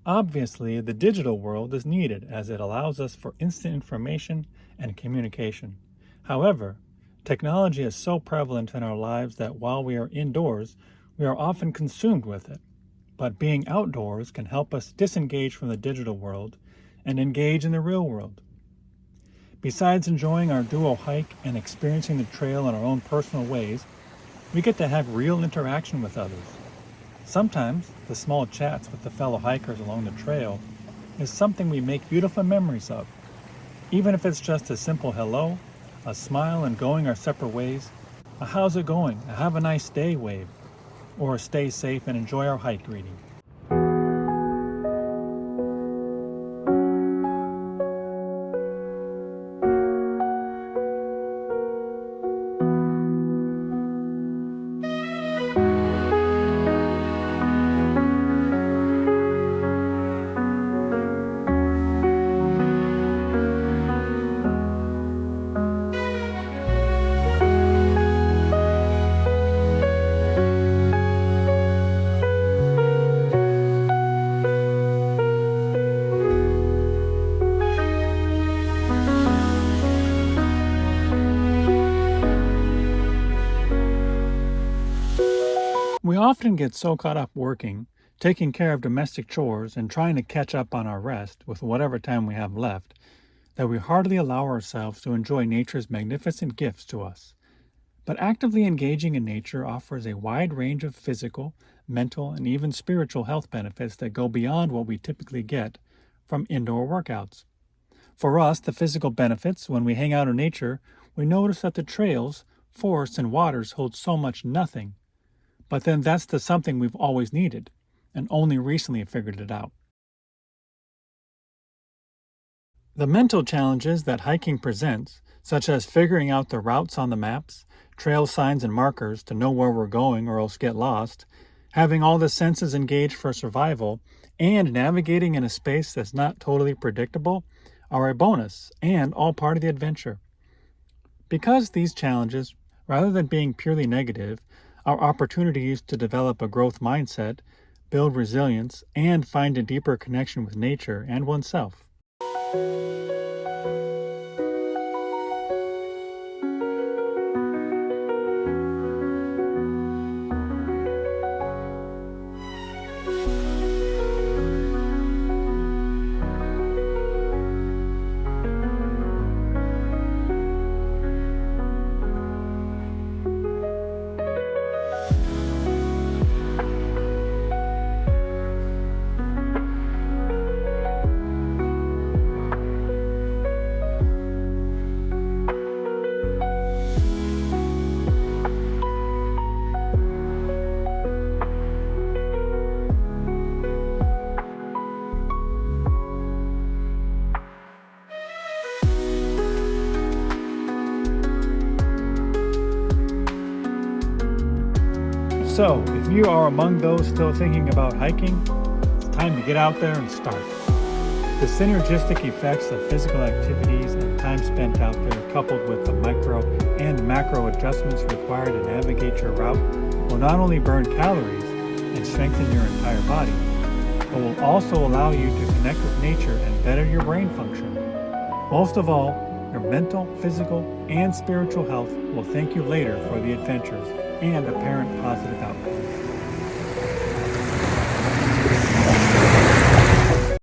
Obviously, the digital world is needed as it allows us for instant information and communication. However, technology is so prevalent in our lives that while we are indoors, we are often consumed with it. But being outdoors can help us disengage from the digital world and engage in the real world. Besides enjoying our duo hike and experiencing the trail in our own personal ways, we get to have real interaction with others. Sometimes the small chats with the fellow hikers along the trail is something we make beautiful memories of. Even if it's just a simple hello, a smile and going our separate ways, a how's it going, a have a nice day wave, or a stay safe and enjoy our hike greeting. We often get so caught up working, taking care of domestic chores, and trying to catch up on our rest with whatever time we have left, that we hardly allow ourselves to enjoy nature's magnificent gifts to us. But actively engaging in nature offers a wide range of physical, mental, and even spiritual health benefits that go beyond what we typically get from indoor workouts. For us, the physical benefits, when we hang out in nature, we notice that the trails, forests, and waters hold so much nothing. But then that's the something we've always needed, and only recently figured it out. The mental challenges that hiking presents, such as figuring out the routes on the maps, trail signs and markers to know where we're going or else get lost, having all the senses engaged for survival, and navigating in a space that's not totally predictable, are a bonus and all part of the adventure. Because these challenges, rather than being purely negative, are opportunities to develop a growth mindset, build resilience, and find a deeper connection with nature and oneself. So, if you are among those still thinking about hiking, it's time to get out there and start. The synergistic effects of physical activities and time spent out there, coupled with the micro and macro adjustments required to navigate your route, will not only burn calories and strengthen your entire body, but will also allow you to connect with nature and better your brain function. Most of all, your mental, physical, and spiritual health will thank you later for the adventures and apparent positive outcomes.